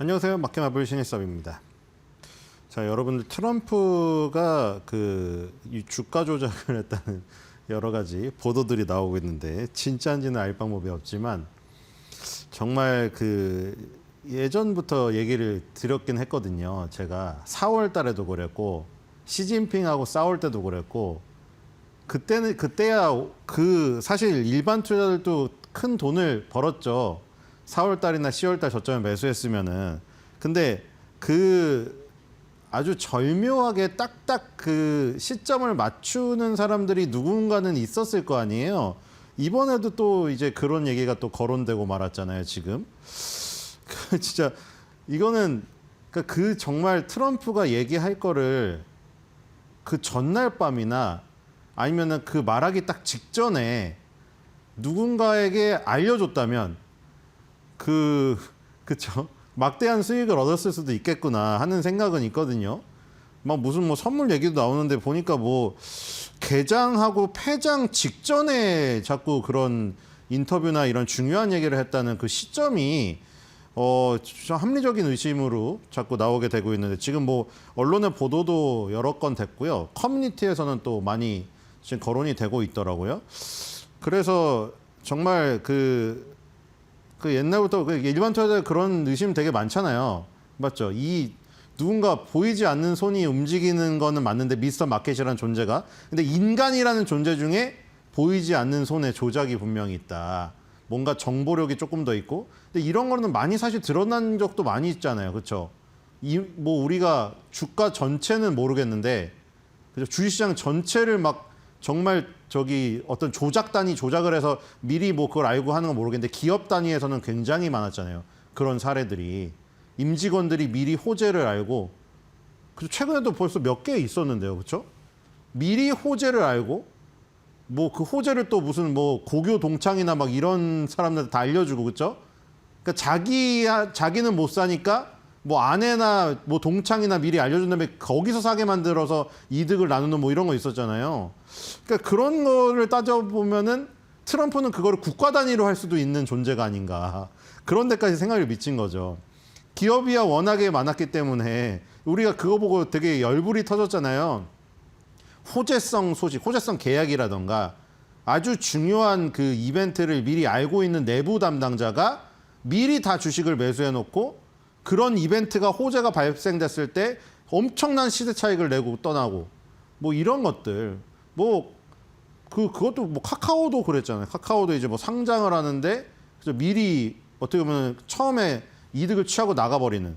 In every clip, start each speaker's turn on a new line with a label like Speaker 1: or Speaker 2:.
Speaker 1: 안녕하세요. 마켓마블 신일섭입니다. 자, 여러분들 트럼프가 이 주가 조작을 했다는 여러 가지 보도들이 나오고 있는데 진짜인지는 알 방법이 없지만 정말 예전부터 얘기를 드렸긴 했거든요. 제가 4월 달에도 그랬고 시진핑하고 싸울 때도 그랬고 그때야 사실 일반 투자자들도 큰 돈을 벌었죠. 4월 달이나 10월 달 저점에 매수했으면은. 근데 아주 절묘하게 딱딱 시점을 맞추는 사람들이 누군가는 있었을 거 아니에요. 이번에도 또 이제 그런 얘기가 또 거론되고 말았잖아요, 지금. 진짜 이거는 정말 트럼프가 얘기할 거를 그 전날 밤이나 아니면은 말하기 딱 직전에 누군가에게 알려줬다면 그쵸? 막대한 수익을 얻었을 수도 있겠구나 하는 생각은 있거든요. 막 무슨 선물 얘기도 나오는데 보니까 개장하고 폐장 직전에 자꾸 그런 인터뷰나 이런 중요한 얘기를 했다는 그 시점이 합리적인 의심으로 자꾸 나오게 되고 있는데 지금 언론의 보도도 여러 건 됐고요. 커뮤니티에서는 또 많이 지금 거론이 되고 있더라고요. 그래서 정말 옛날부터 일반 투자자 그런 의심 되게 많잖아요. 맞죠? 누군가 보이지 않는 손이 움직이는 거는 맞는데 미스터 마켓이라는 존재가. 근데 인간이라는 존재 중에 보이지 않는 손에 조작이 분명히 있다. 뭔가 정보력이 조금 더 있고. 근데 이런 거는 많이 사실 드러난 적도 많이 있잖아요. 그렇죠? 우리가 주가 전체는 모르겠는데 주식시장 전체를 막 정말 어떤 조작단이 조작을 해서 미리 그걸 알고 하는 건 모르겠는데 기업 단위에서는 굉장히 많았잖아요. 그런 사례들이. 임직원들이 미리 호재를 알고 최근에도 벌써 몇 개 있었는데요. 그렇죠? 미리 호재를 알고 그 호재를 또 무슨 고교 동창이나 막 이런 사람들 다 알려주고 그렇죠? 그러니까 자기는 못 사니까 아내나 동창이나 미리 알려준 다음에 거기서 사게 만들어서 이득을 나누는 이런 거 있었잖아요. 그러니까 그런 거를 따져보면은 트럼프는 그거를 국가 단위로 할 수도 있는 존재가 아닌가. 그런 데까지 생각을 미친 거죠. 기업이야 워낙에 많았기 때문에 우리가 그거 보고 되게 열불이 터졌잖아요. 호재성 소식, 호재성 계약이라던가 아주 중요한 이벤트를 미리 알고 있는 내부 담당자가 미리 다 주식을 매수해 놓고 그런 이벤트가 호재가 발생됐을 때 엄청난 시세 차익을 내고 떠나고 이런 것들 그것도 카카오도 그랬잖아요. 카카오도 이제 상장을 하는데 미리 어떻게 보면 처음에 이득을 취하고 나가버리는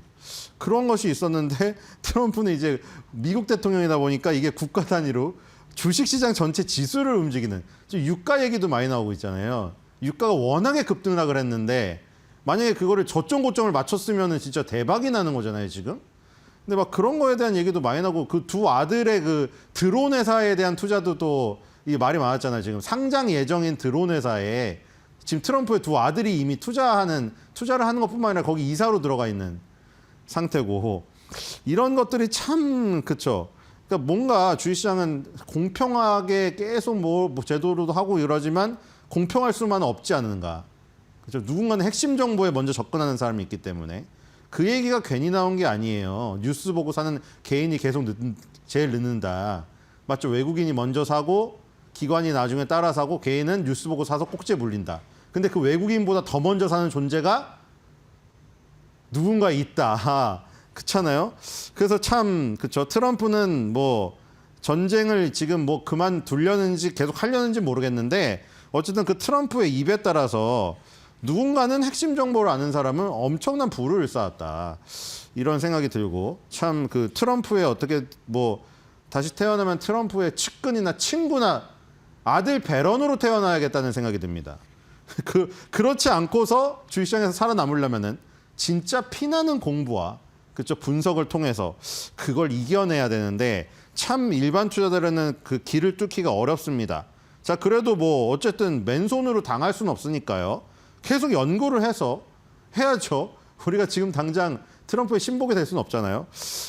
Speaker 1: 그런 것이 있었는데 트럼프는 이제 미국 대통령이다 보니까 이게 국가 단위로 주식시장 전체 지수를 움직이는 유가 얘기도 많이 나오고 있잖아요. 유가가 워낙에 급등락을 했는데 만약에 그거를 저점 고점을 맞췄으면 진짜 대박이 나는 거잖아요, 지금. 근데 그런 거에 대한 얘기도 많이 나고 두 아들의 드론 회사에 대한 투자도 또 이 말이 많았잖아요. 지금 상장 예정인 드론 회사에 지금 트럼프의 두 아들이 이미 투자를 하는 것뿐만 아니라 거기 이사로 들어가 있는 상태고 이런 것들이 참 그쵸. 그러니까 뭔가 주식시장은 공평하게 계속 제도로도 하고 이러지만 공평할 수만은 없지 않은가. 그렇죠. 누군가는 핵심 정보에 먼저 접근하는 사람이 있기 때문에 그 얘기가 괜히 나온 게 아니에요. 뉴스 보고 사는 개인이 계속 제일 늦는다. 맞죠? 외국인이 먼저 사고 기관이 나중에 따라 사고 개인은 뉴스 보고 사서 꼭지에 물린다. 근데 그 외국인보다 더 먼저 사는 존재가 누군가 있다. 그렇잖아요. 그래서 참 그렇죠. 트럼프는 전쟁을 지금 그만두려는지 계속 하려는지 모르겠는데 어쨌든 트럼프의 입에 따라서 누군가는 핵심 정보를 아는 사람은 엄청난 부를 쌓았다. 이런 생각이 들고 참 트럼프의 어떻게 다시 태어나면 트럼프의 측근이나 친구나 아들 배런으로 태어나야겠다는 생각이 듭니다. 그렇지 않고서 주식시장에서 살아남으려면은 진짜 피나는 공부와 그쪽 분석을 통해서 그걸 이겨내야 되는데 참 일반 투자자들은 길을 뚫기가 어렵습니다. 자, 그래도 어쨌든 맨손으로 당할 수는 없으니까요. 계속 연구를 해서 해야죠. 우리가 지금 당장 트럼프의 신복이 될 수는 없잖아요.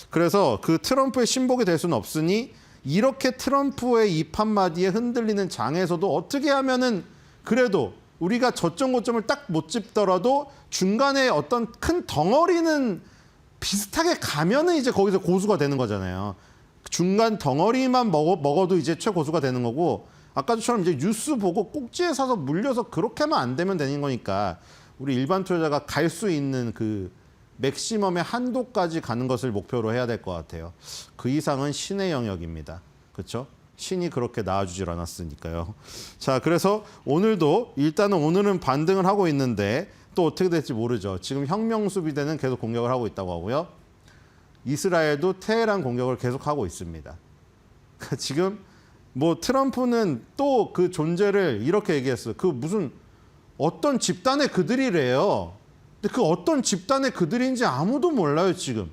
Speaker 1: 그래서 트럼프의 신복이 될 수는 없으니 이렇게 트럼프의 입 한마디에 흔들리는 장에서도 어떻게 하면은 그래도 우리가 저점 고점을 딱 못 짚더라도 중간에 어떤 큰 덩어리는 비슷하게 가면은 이제 거기서 고수가 되는 거잖아요. 중간 덩어리만 먹어도 이제 최고수가 되는 거고, 아까처럼 이제 뉴스 보고 꼭지에 사서 물려서 그렇게만 안 되면 되는 거니까 우리 일반 투자자가 갈 수 있는 그 맥시멈의 한도까지 가는 것을 목표로 해야 될 것 같아요. 그 이상은 신의 영역입니다. 그렇죠? 신이 그렇게 나와주질 않았으니까요. 자, 그래서 오늘도 일단은 오늘은 반등을 하고 있는데 또 어떻게 될지 모르죠. 지금 혁명수비대는 계속 공격을 하고 있다고 하고요. 이스라엘도 테헤란 공격을 계속하고 있습니다. 그러니까 지금 뭐 트럼프는 또 그 존재를 이렇게 얘기했어요. 그 무슨 어떤 집단의 그들이래요. 근데 그 어떤 집단의 그들인지 아무도 몰라요, 지금.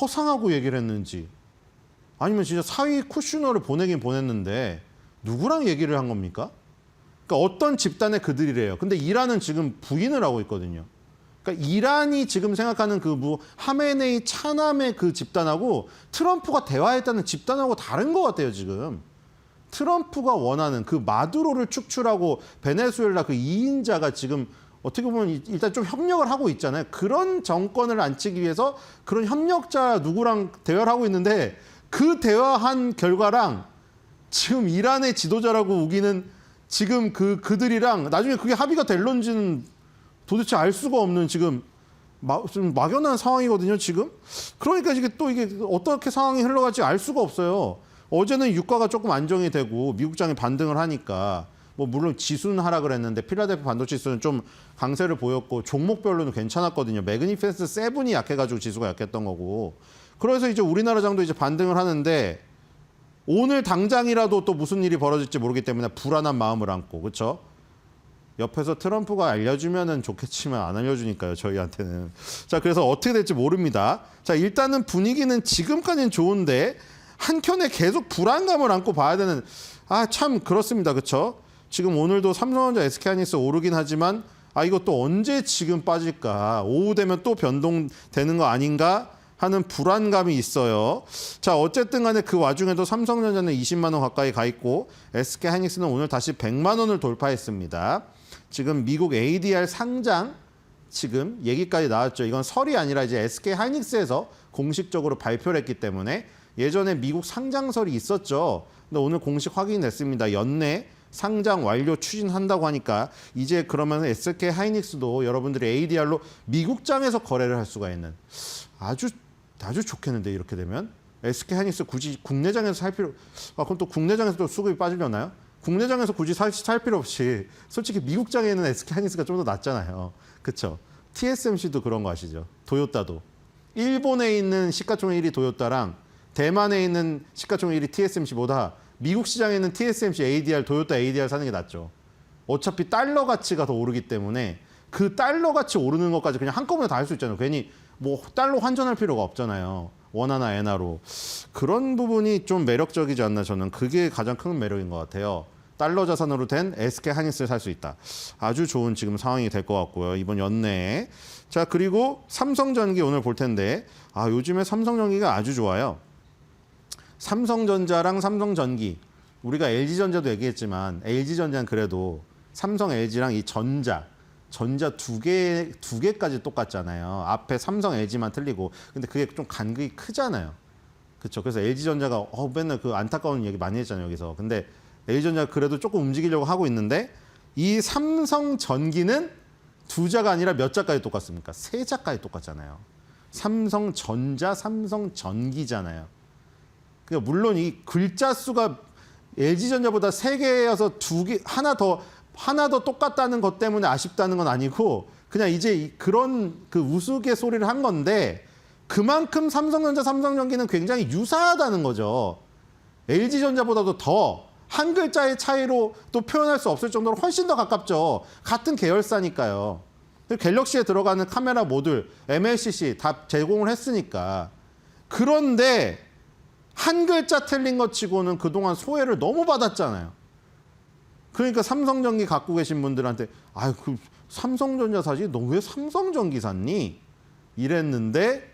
Speaker 1: 허상하고 얘기를 했는지. 아니면 진짜 사위 쿠슈너를 보내긴 보냈는데 누구랑 얘기를 한 겁니까? 그러니까 어떤 집단의 그들이래요. 근데 이란은 지금 부인을 하고 있거든요. 그러니까 이란이 지금 생각하는 그 뭐 하메네이 차남의 그 집단하고 트럼프가 대화했다는 집단하고 다른 것 같아요, 지금. 트럼프가 원하는 그 마두로를 축출하고 베네수엘라 그 2인자가 지금 어떻게 보면 일단 좀 협력을 하고 있잖아요. 그런 정권을 앉히기 위해서 그런 협력자 누구랑 대화를 하고 있는데 그 대화한 결과랑 지금 이란의 지도자라고 우기는 지금 그들이랑 나중에 그게 합의가 될런지는 도대체 알 수가 없는 지금 좀 막연한 상황이거든요, 지금. 그러니까 이게 또 이게 어떻게 상황이 흘러갈지 알 수가 없어요. 어제는 유가가 조금 안정이 되고 미국장이 반등을 하니까 뭐 물론 지수는 하락을 했는데 필라델피아 반도체 지수는 좀 강세를 보였고 종목별로는 괜찮았거든요. 매그니피센스 7이 약해가지고 지수가 약했던 거고. 그래서 이제 우리나라 장도 이제 반등을 하는데 오늘 당장이라도 또 무슨 일이 벌어질지 모르기 때문에 불안한 마음을 안고, 그렇죠? 옆에서 트럼프가 알려주면은 좋겠지만 안 알려주니까요, 저희한테는. 자, 그래서 어떻게 될지 모릅니다. 자, 일단은 분위기는 지금까지는 좋은데 한켠에 계속 불안감을 안고 봐야 되는, 참 그렇습니다, 그렇죠? 지금 오늘도 삼성전자, SK하이닉스 오르긴 하지만 이거 또 언제 지금 빠질까? 오후 되면 또 변동되는 거 아닌가? 하는 불안감이 있어요. 자, 어쨌든 간에 그 와중에도 삼성전자는 20만 원 가까이 가 있고 SK하이닉스는 오늘 다시 100만 원을 돌파했습니다. 지금 미국 ADR 상장 지금 얘기까지 나왔죠. 이건 설이 아니라 이제 SK하이닉스에서 공식적으로 발표를 했기 때문에 예전에 미국 상장설이 있었죠. 근데 오늘 공식 확인됐습니다. 연내 상장 완료 추진한다고 하니까 이제 그러면 SK하이닉스도 여러분들이 ADR로 미국장에서 거래를 할 수가 있는 아주 좋겠는데, 이렇게 되면 SK하이닉스 굳이 국내장에서 살 필요, 그럼 또 국내장에서도 수급이 빠지려나요? 국내장에서 굳이 살 필요 없이 솔직히 미국장에 있는 SK하이닉스가 좀 더 낫잖아요. 그렇죠? TSMC도 그런 거 아시죠? 도요타도. 일본에 있는 시가총액 1위 도요타랑 대만에 있는 시가총액 1위 TSMC보다 미국 시장에 있는 TSMC ADR, 도요타 ADR 사는 게 낫죠. 어차피 달러 가치가 더 오르기 때문에 그 달러 가치 오르는 것까지 그냥 한꺼번에 다 할 수 있잖아요. 괜히 뭐 달러 환전할 필요가 없잖아요. 원화나 엔화로. 그런 부분이 좀 매력적이지 않나, 저는 그게 가장 큰 매력인 것 같아요. 달러 자산으로 된 SK하이닉스를 살 수 있다. 아주 좋은 지금 상황이 될 것 같고요. 이번 연내에. 자, 그리고 삼성전기 오늘 볼 텐데 요즘에 삼성전기가 아주 좋아요. 삼성전자랑 삼성전기. 우리가 LG전자도 얘기했지만 LG전자는 그래도 삼성, LG랑 이 전자 두 개까지 똑같잖아요. 앞에 삼성, LG만 틀리고. 근데 그게 좀 간극이 크잖아요. 그렇죠? 그래서 LG전자가 맨날 그 안타까운 얘기 많이 했잖아요, 여기서. 근데 LG전자가 그래도 조금 움직이려고 하고 있는데 이 삼성전기는 두 자가 아니라 몇 자까지 똑같습니까? 세 자까지 똑같잖아요. 삼성전자, 삼성전기잖아요. 그러니까 물론 이 글자 수가 LG전자보다 3개여서 하나 더 똑같다는 것 때문에 아쉽다는 건 아니고 그냥 이제 그런 그 우스갯소리를 한 건데 그만큼 삼성전자, 삼성전기는 굉장히 유사하다는 거죠. LG전자보다도 더 한 글자의 차이로 또 표현할 수 없을 정도로 훨씬 더 가깝죠. 같은 계열사니까요. 갤럭시에 들어가는 카메라 모듈, MLCC 다 제공을 했으니까. 그런데 한 글자 틀린 것 치고는 그동안 소외를 너무 받았잖아요. 그러니까 삼성전기 갖고 계신 분들한테 그 삼성전자 사지? 너 왜 삼성전기 샀니? 이랬는데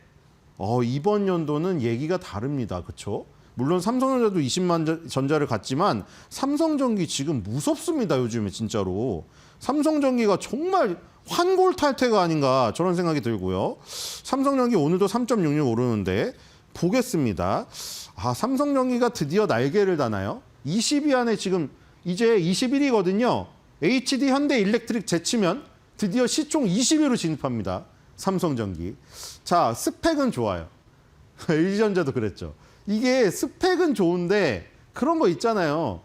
Speaker 1: 이번 연도는 얘기가 다릅니다. 그렇죠? 물론 삼성전자도 20만 전자를 갔지만 삼성전기 지금 무섭습니다. 요즘에 진짜로. 삼성전기가 정말 환골탈태가 아닌가 저런 생각이 들고요. 삼성전기 오늘도 3.66 오르는데 보겠습니다. 아, 삼성전기가 드디어 날개를 다나요? 20위 안에 지금 이제 21위거든요. HD 현대일렉트릭 제치면 드디어 시총 20위로 진입합니다. 삼성전기. 자, 스펙은 좋아요. LG전자도 그랬죠. 이게 스펙은 좋은데 그런 거 있잖아요.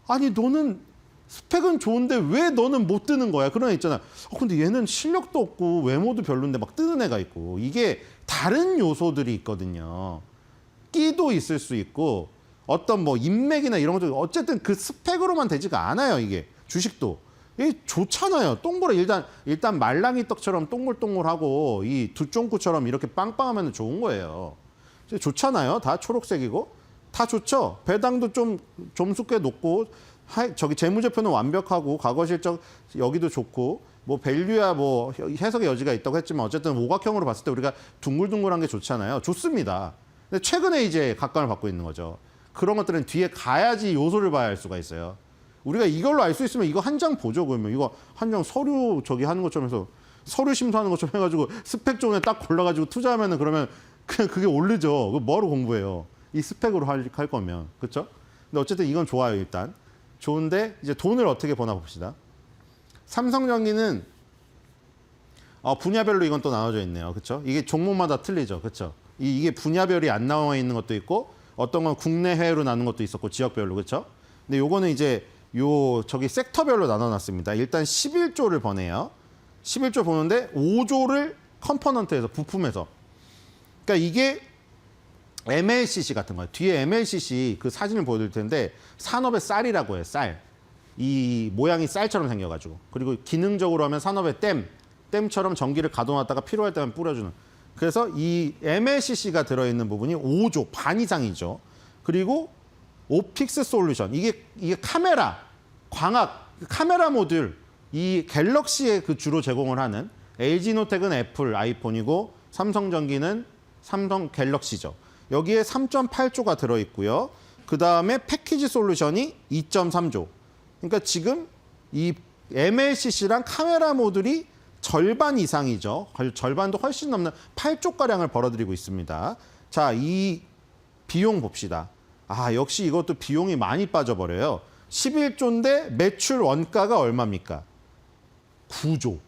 Speaker 1: 아니 너는 스펙은 좋은데 왜 너는 못 뜨는 거야? 그런 애 있잖아. 근데 얘는 실력도 없고 외모도 별론데 막 뜨는 애가 있고 이게 다른 요소들이 있거든요. 끼도 있을 수 있고 어떤 뭐 인맥이나 이런 것도 어쨌든 그 스펙으로만 되지가 않아요. 이게 주식도. 이게 좋잖아요. 동그랗 일단 말랑이 떡처럼 동글동글하고 이 두쫑구처럼 이렇게 빵빵하면 좋은 거예요. 좋잖아요. 다 초록색이고 다 좋죠. 배당도 좀 점수 꽤 높고 저기 재무제표는 완벽하고 과거 실적 여기도 좋고 뭐 밸류야 뭐 해석의 여지가 있다고 했지만 어쨌든 오각형으로 봤을 때 우리가 둥글둥글한 게 좋잖아요. 좋습니다. 근데 최근에 이제 각광을 받고 있는 거죠. 그런 것들은 뒤에 가야지 요소를 봐야 할 수가 있어요. 우리가 이걸로 알 수 있으면 이거 한 장 보죠. 그러면 이거 한 장 서류 저기 하는 것처럼 해서 서류 심사하는 것처럼 해가지고 스펙 존에 딱 골라가지고 투자하면은 그러면 그냥 그게 오르죠. 뭐하러 공부해요. 이 스펙으로 할 거면. 그렇죠? 근데 어쨌든 이건 좋아요. 일단. 좋은데 이제 돈을 어떻게 버나 봅시다. 삼성전기는 분야별로 이건 또 나눠져 있네요. 그렇죠? 이게 종목마다 틀리죠. 그렇죠? 이게 분야별이 안 나와 있는 것도 있고 어떤 건 국내 해외로 나눈 것도 있었고 지역별로. 그렇죠? 근데 요거는 이제 저기 섹터별로 나눠 놨습니다. 일단 11조를 버네요. 11조 보는데 5조를 컴포넌트에서 부품에서. 그러니까 이게 MLCC 같은 거예요. 뒤에 MLCC 그 사진을 보여드릴 텐데 산업의 쌀이라고 해요. 쌀. 이 모양이 쌀처럼 생겨가지고. 그리고 기능적으로 하면 산업의 댐처럼 전기를 가둬놨다가 필요할 때만 뿌려주는. 그래서 이 MLCC가 들어있는 부분이 5조, 반 이상이죠. 그리고 옵틱스 솔루션. 이게 카메라, 광학, 카메라 모듈. 이 갤럭시에 그 주로 제공을 하는 LG노텍은 애플 아이폰이고 삼성전기는 삼성 갤럭시죠. 여기에 3.8조가 들어있고요. 그 다음에 패키지 솔루션이 2.3조. 그러니까 지금 이 MLCC랑 카메라 모듈이 절반 이상이죠. 절반도 훨씬 넘는 8조가량을 벌어들이고 있습니다. 자, 이 비용 봅시다. 아, 역시 이것도 비용이 많이 빠져버려요. 11조인데 매출 원가가 얼마입니까? 9조.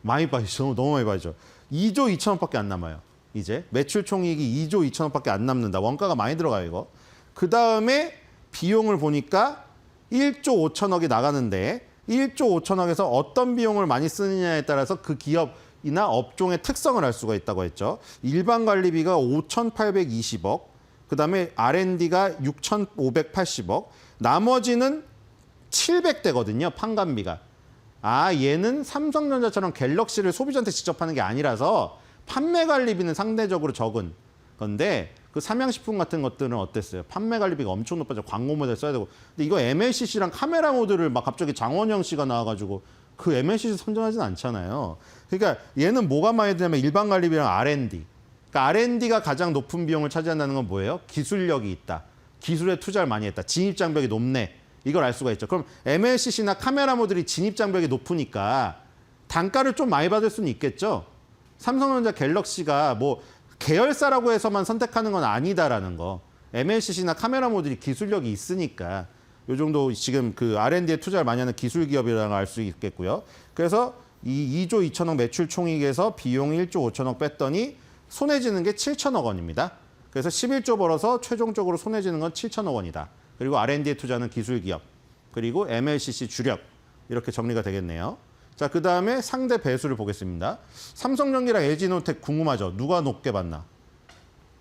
Speaker 1: 많이 빠지죠. 너무 많이 빠지죠. 2조 2천억밖에 안 남아요. 이제 매출 총이익이 2조 2천억밖에 안 남는다. 원가가 많이 들어가요, 이거. 그 다음에 비용을 보니까 1조 5천억이 나가는데 1조 5천억에서 어떤 비용을 많이 쓰느냐에 따라서 그 기업이나 업종의 특성을 알 수가 있다고 했죠. 일반 관리비가 5,820억, 그 다음에 R&D가 6,580억, 나머지는 700대거든요, 판관비가. 아, 얘는 삼성전자처럼 갤럭시를 소비자한테 직접 하는 게 아니라서 판매 관리비는 상대적으로 적은 건데 그 삼양식품 같은 것들은 어땠어요? 판매 관리비가 엄청 높아져. 광고 모델 써야 되고. 근데 이거 MLCC랑 카메라 모듈을 막 갑자기 장원영 씨가 나와가지고 그 MLCC 선전하진 않잖아요. 그러니까 얘는 뭐가 많이 되냐면 일반 관리비랑 R&D. 그러니까 R&D가 가장 높은 비용을 차지한다는 건 뭐예요? 기술력이 있다. 기술에 투자를 많이 했다. 진입장벽이 높네. 이걸 알 수가 있죠. 그럼 MLCC나 카메라 모듈이 진입장벽이 높으니까 단가를 좀 많이 받을 수는 있겠죠. 삼성전자 갤럭시가 뭐 계열사라고 해서만 선택하는 건 아니다라는 거. MLCC나 카메라 모듈이 기술력이 있으니까 요 정도 지금 그 R&D에 투자를 많이 하는 기술 기업이라는 걸 알 수 있겠고요. 그래서 이 2조 2천억 매출 총익에서 비용 1조 5천억 뺐더니 손해지는 게 7천억 원입니다. 그래서 11조 벌어서 최종적으로 손해지는 건 7천억 원이다. 그리고 R&D에 투자하는 기술 기업, 그리고 MLCC 주력 이렇게 정리가 되겠네요. 자, 그 다음에 상대 배수를 보겠습니다. 삼성전기랑 LG노텍 궁금하죠? 누가 높게 받나?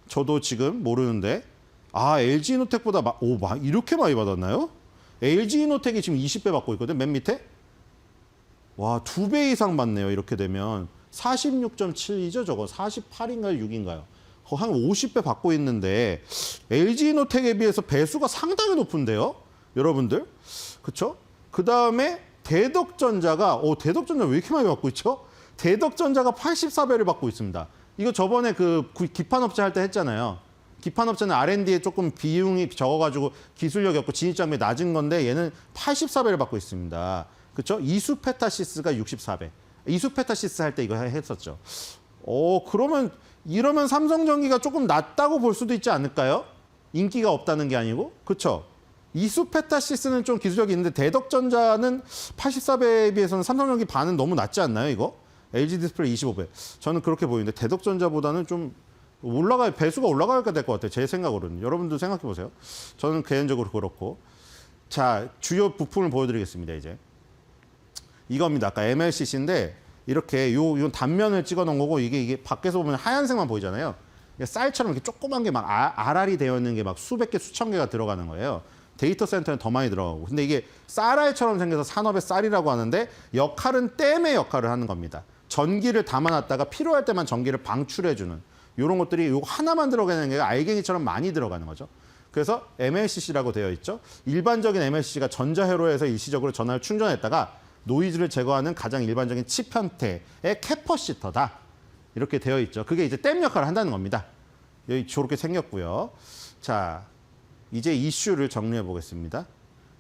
Speaker 1: 저도 지금 모르는데 LG노텍보다 이렇게 많이 받았나요? LG노텍이 지금 20배 받고 있거든, 맨 밑에? 와, 2배 이상 받네요, 이렇게 되면. 46.7이죠, 저거. 48인가요, 6인가요? 한 50배 받고 있는데 LG노텍에 비해서 배수가 상당히 높은데요, 여러분들? 그쵸? 그 다음에 대덕전자가 대덕전자 왜 이렇게 많이 받고 있죠? 대덕전자가 84배를 받고 있습니다. 이거 저번에 그 기판업체 할 때 했잖아요. 기판업체는 R&D에 조금 비용이 적어가지고 기술력이 없고 진입장벽이 낮은 건데 얘는 84배를 받고 있습니다. 그렇죠? 이수페타시스가 64배. 이수페타시스 할 때 이거 했었죠. 그러면 이러면 삼성전기가 조금 낮다고 볼 수도 있지 않을까요? 인기가 없다는 게 아니고. 그렇죠? 이수페타시스는 좀 기술력이 있는데 대덕전자는 84배에 비해서는 삼성전기 반은 너무 낮지 않나요, 이거? LG 디스플레이 25배. 저는 그렇게 보이는데 대덕전자보다는 좀 배수가 올라가야 될 것 같아요. 제 생각으로는. 여러분도 생각해 보세요. 저는 개인적으로 그렇고. 자, 주요 부품을 보여드리겠습니다, 이제. 이겁니다. 아까 MLCC인데 이렇게 요 단면을 찍어 놓은 거고 이게 밖에서 보면 하얀색만 보이잖아요. 쌀처럼 이렇게 조그만 게 막 알알이 되어 있는 게 막 수백 개, 수천 개가 들어가는 거예요. 데이터 센터는 더 많이 들어가고. 근데 이게 쌀알처럼 생겨서 산업의 쌀이라고 하는데 역할은 댐의 역할을 하는 겁니다. 전기를 담아놨다가 필요할 때만 전기를 방출해주는 이런 것들이 요거 하나만 들어가는 게 알갱이처럼 많이 들어가는 거죠. 그래서 MLCC라고 되어 있죠. 일반적인 MLCC가 전자회로에서 일시적으로 전화를 충전했다가 노이즈를 제거하는 가장 일반적인 칩 형태의 캐퍼시터다. 이렇게 되어 있죠. 그게 이제 댐 역할을 한다는 겁니다. 여기 저렇게 생겼고요. 자, 이제 이슈를 정리해 보겠습니다.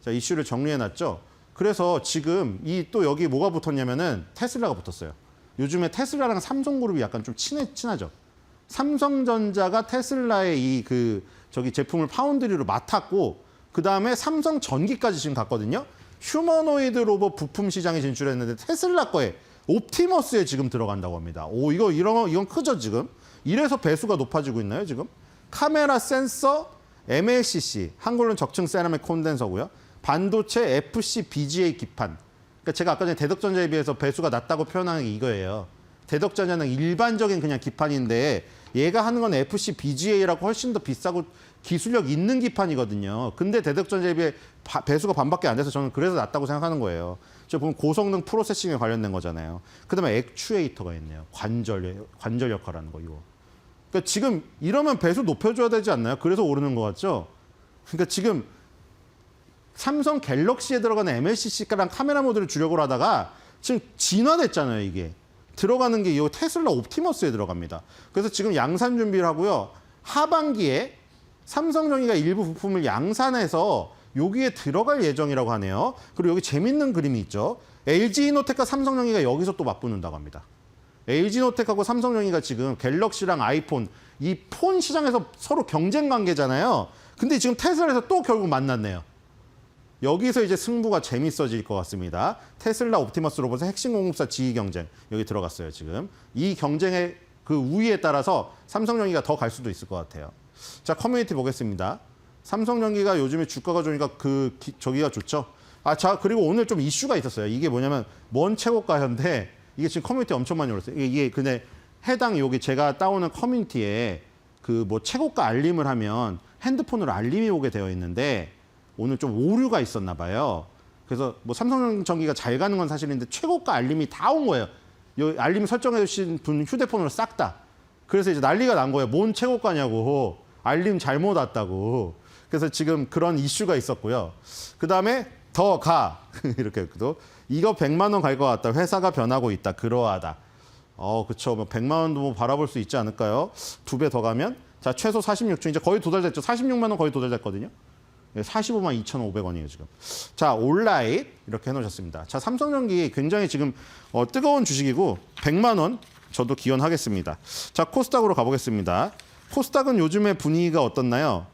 Speaker 1: 자, 이슈를 정리해 놨죠. 그래서 지금 또 여기 뭐가 붙었냐면은 테슬라가 붙었어요. 요즘에 테슬라랑 삼성그룹이 약간 좀 친하죠. 삼성전자가 테슬라의 저기 제품을 파운드리로 맡았고 그다음에 삼성전기까지 지금 갔거든요. 휴머노이드 로봇 부품 시장에 진출했는데 테슬라 거에 옵티머스에 지금 들어간다고 합니다. 이건 크죠, 지금. 이래서 배수가 높아지고 있나요, 지금? 카메라 센서, MLCC, 한글로는 적층 세라믹 콘덴서고요. 반도체 FC BGA 기판. 그러니까 제가 아까 전에 대덕전자에 비해서 배수가 낮다고 표현하는 게 이거예요. 대덕전자는 일반적인 그냥 기판인데 얘가 하는 건 FC BGA라고 훨씬 더 비싸고 기술력 있는 기판이거든요. 근데 대덕전자에 비해 배수가 반밖에 안 돼서 저는 그래서 낮다고 생각하는 거예요. 저 보면 고성능 프로세싱에 관련된 거잖아요. 그다음에 액추에이터가 있네요. 관절 역할하는 거 이거. 그러니까 지금 이러면 배수 높여줘야 되지 않나요? 그래서 오르는 거 같죠? 그러니까 지금 삼성 갤럭시에 들어가는 MLCC랑 카메라 모듈을 주력으로 하다가 지금 진화됐잖아요, 이게. 들어가는 게 이 테슬라 옵티머스에 들어갑니다. 그래서 지금 양산 준비를 하고요. 하반기에 삼성전기가 일부 부품을 양산해서 여기에 들어갈 예정이라고 하네요. 그리고 여기 재밌는 그림이 있죠. LG이노텍과 삼성전기가 여기서 또 맞붙는다고 합니다. LG이노텍하고 삼성전기가 지금 갤럭시랑 아이폰, 이 폰 시장에서 서로 경쟁 관계잖아요. 근데 지금 테슬라에서 또 결국 만났네요. 여기서 이제 승부가 재밌어질 것 같습니다. 테슬라 옵티머스 로봇의 핵심 공급사 지위 경쟁 여기 들어갔어요, 지금. 이 경쟁의 그 우위에 따라서 삼성전기가 더 갈 수도 있을 것 같아요. 자, 커뮤니티 보겠습니다. 삼성전기가 요즘에 주가가 좋으니까 저기가 좋죠. 자, 그리고 오늘 좀 이슈가 있었어요. 이게 뭐냐면 먼 최고가인데 이게 지금 커뮤니티 엄청 많이 올랐어요. 이게 근데 해당 여기 제가 따오는 커뮤니티에 최고가 알림을 하면 핸드폰으로 알림이 오게 되어 있는데 오늘 좀 오류가 있었나 봐요. 그래서 삼성전기가 잘 가는 건 사실인데 최고가 알림이 다 온 거예요. 이 알림 설정해 주신 분 휴대폰으로 싹 다. 그래서 이제 난리가 난 거예요. 뭔 최고가냐고. 알림 잘못 왔다고. 그래서 지금 그런 이슈가 있었고요. 그다음에 더 가. 이렇게 또 이거 100만 원 갈 것 같다. 회사가 변하고 있다. 그러하다. 그렇죠. 100만 원도 바라볼 수 있지 않을까요? 2배 더 가면 자, 최소 46주 이제 거의 도달됐죠. 46만 원 거의 도달됐거든요. 45만 2,500원이에요, 지금. 자, 온라인 이렇게 해놓으셨습니다. 자, 삼성전기 굉장히 지금 뜨거운 주식이고 100만 원 저도 기원하겠습니다. 자, 코스닥으로 가보겠습니다. 코스닥은 요즘에 분위기가 어떻나요?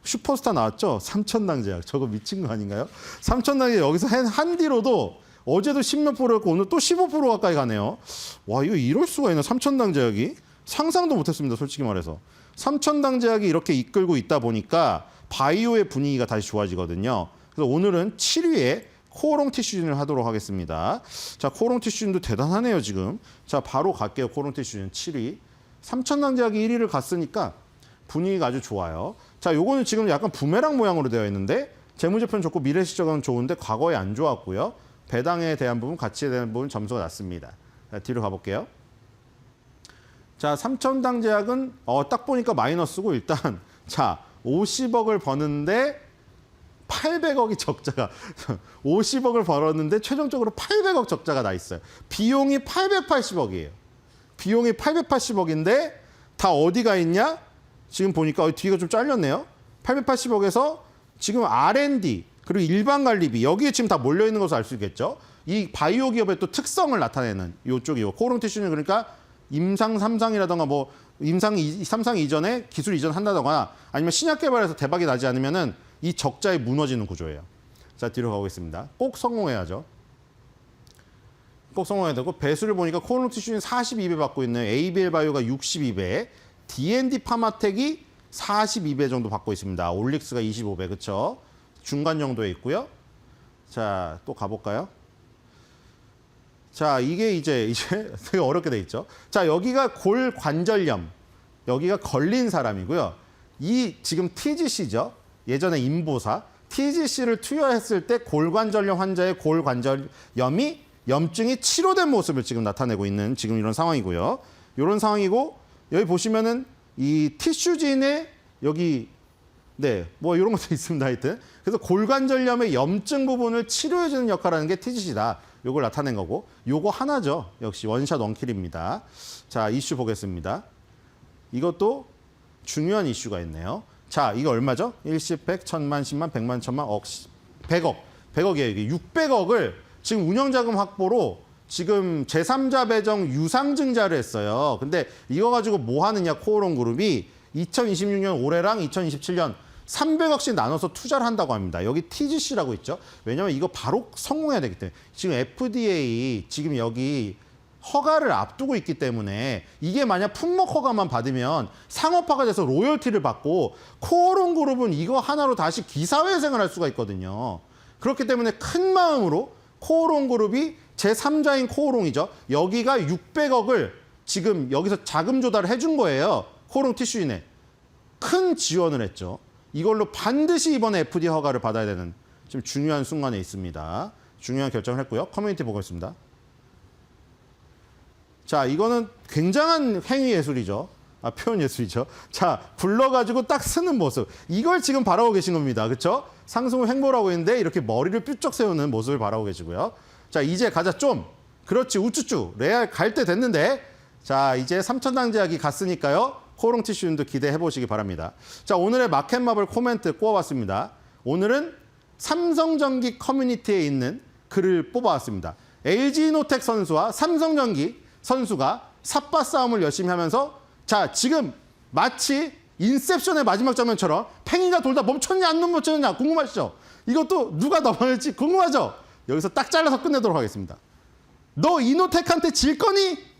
Speaker 1: 슈퍼스타 나왔죠? 삼천당 제약. 저거 미친 거 아닌가요? 삼천당이 여기서 한 뒤로도 어제도 10몇 프로였고 오늘 또 15% 가까이 가네요. 와, 이거 이럴 수가 있나? 삼천당 제약이? 상상도 못했습니다, 솔직히 말해서. 삼천당 제약이 이렇게 이끌고 있다 보니까 바이오의 분위기가 다시 좋아지거든요. 그래서 오늘은 7위에 코오롱 티슈진을 하도록 하겠습니다. 자, 코오롱 티슈진도 대단하네요, 지금. 자, 바로 갈게요. 코오롱 티슈진 7위. 삼천당 제약이 1위를 갔으니까 분위기가 아주 좋아요. 자, 요거는 지금 약간 부메랑 모양으로 되어 있는데 재무제표는 좋고 미래시적은 좋은데 과거에 안 좋았고요. 배당에 대한 부분, 가치에 대한 부분 점수가 낮습니다. 자, 뒤로 가볼게요. 자, 삼천당 제약은 딱 보니까 마이너스고 일단 자, 50억을 버는데 800억이 적자가 50억을 벌었는데 최종적으로 800억 적자가 나 있어요. 비용이 880억이에요. 비용이 880억인데 다 어디가 있냐? 지금 보니까 뒤가 좀 잘렸네요. 880억에서 지금 R&D 그리고 일반 관리비 여기에 지금 다 몰려 있는 것을 알 수 있겠죠. 이 바이오 기업의 또 특성을 나타내는 이쪽이요. 코오롱 티슈는 그러니까 임상 3상이라던가 뭐 임상 3상 이전에 기술 이전한다거나 아니면 신약 개발에서 대박이 나지 않으면은 이 적자에 무너지는 구조예요. 자, 뒤로 가보겠습니다. 꼭 성공해야죠. 꼭 성공해야 되고 배수를 보니까 코오롱 티슈는 42배 받고 있는 ABL 바이오가 62배, D&D 파마텍이 42배 정도 받고 있습니다. 올릭스가 25배, 그렇죠? 중간 정도에 있고요. 자, 또 가볼까요? 자, 이게 이제 되게 어렵게 돼 있죠. 자, 여기가 골관절염, 여기가 걸린 사람이고요. 이 지금 TGC죠. 예전에 인보사 TGC를 투여했을 때 골관절염 환자의 골관절염이 염증이 치료된 모습을 지금 나타내고 있는 지금 이런 상황이고요. 이런 상황이고 여기 보시면은 이 티슈진에 여기 네, 뭐 이런 것도 있습니다. 하여튼 그래서 골관절염의 염증 부분을 치료해주는 역할을 하는 게 TGC다. 요걸 나타낸 거고 요거 하나죠. 역시 원샷 원킬입니다. 자, 이슈 보겠습니다. 이것도 중요한 이슈가 있네요. 자, 이거 얼마죠? 1십, 100, 1000만, 10만, 100만, 1000만, 100억. 100억이에요. 이게 600억을 지금 운영자금 확보로 지금 제3자 배정 유상증자를 했어요. 근데 이거 가지고 뭐 하느냐, 코오롱 그룹이 2026년 올해랑 2027년 300억씩 나눠서 투자를 한다고 합니다. 여기 TGC라고 있죠. 왜냐하면 이거 바로 성공해야 되기 때문에. 지금 FDA 지금 여기 허가를 앞두고 있기 때문에 이게 만약 품목 허가만 받으면 상업화가 돼서 로열티를 받고 코오롱 그룹은 이거 하나로 다시 기사회생을 할 수가 있거든요. 그렇기 때문에 큰 마음으로 코오롱 그룹이 제3자인 코오롱이죠. 여기가 600억을 지금 여기서 자금 조달을 해준 거예요. 코오롱 티슈인에. 큰 지원을 했죠. 이걸로 반드시 이번에 FDA 허가를 받아야 되는 지금 중요한 순간에 있습니다. 중요한 결정을 했고요. 커뮤니티 보겠습니다. 자, 이거는 굉장한 행위 예술이죠. 표현 예술이죠. 자, 굴러가지고 딱 쓰는 모습. 이걸 지금 바라고 계신 겁니다. 그렇죠? 상승 후 횡보라고 했는데 이렇게 머리를 뾰족 세우는 모습을 바라고 계시고요. 자, 이제 가자 좀. 그렇지, 우쭈쭈. 레알 갈 때 됐는데. 자, 이제 3,000당 제약이 갔으니까요. 코오롱 티슈윤도 기대해 보시기 바랍니다. 자, 오늘의 마켓마블 코멘트 꼽아봤습니다. 오늘은 삼성전기 커뮤니티에 있는 글을 뽑아왔습니다. LG노텍 선수와 삼성전기 선수가 삿바 싸움을 열심히 하면서 자, 지금 마치 인셉션의 마지막 장면처럼 팽이가 돌다 멈췄냐 안 멈췄냐 궁금하시죠? 이것도 누가 넘어갈지 궁금하죠? 여기서 딱 잘라서 끝내도록 하겠습니다. 너 이노텍한테 질 거니?